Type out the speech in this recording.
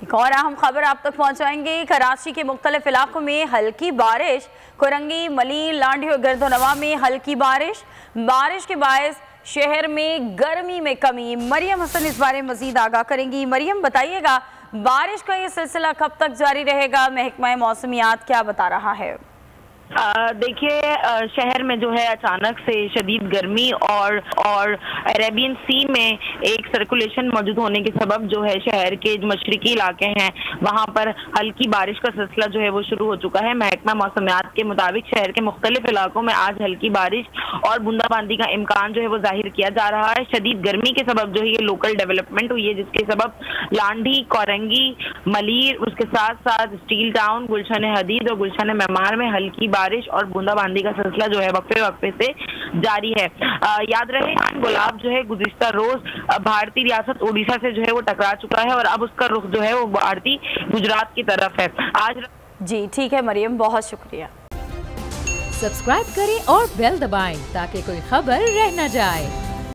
एक और अहम खबर आप तक पहुंचाएंगे। कराची के मुख्तलिफ इलाकों में हल्की बारिश, कोरंगी, मलीर, लांडी और गर्दोनवा में हल्की बारिश के बायस शहर में गर्मी में कमी। मरियम हसन इस बारे में मजीद आगाह करेंगी। मरियम, बताइएगा बारिश का ये सिलसिला कब तक जारी रहेगा? महकमा मौसमियात क्या बता रहा है? देखिए, शहर में जो है अचानक से शदीद गर्मी और अरेबियन सी में एक सर्कुलेशन मौजूद होने के सबब जो है शहर के जो मशरकी इलाके हैं वहां पर हल्की बारिश का सिलसिला जो है वो शुरू हो चुका है। महकमा मौसमियात के मुताबिक शहर के मुख्तलिफ इलाकों में आज हल्की बारिश और बूंदाबांदी का इम्कान जो है वो जाहिर किया जा रहा है। शदीद गर्मी के सबब जो है ये लोकल डेवलपमेंट हुई है, जिसके सबब लांडी, कोरंगी, मलीर, उसके साथ साथ स्टील टाउन, गुलशन हदीद और गुलशन मेमार में हल्की बारिश और बूंदाबांदी का सिलसिला जो है वक्फे से जारी है। याद रहे, गुलाब जो है गुज़िश्ता रोज भारतीय रियासत उड़ीसा से जो है वो टकरा चुका है और अब उसका रुख जो है वो भारतीय गुजरात की तरफ है। आज जी ठीक है मरियम, बहुत शुक्रिया। सब्सक्राइब करें और बेल दबाएं ताकि कोई खबर रह न जाए।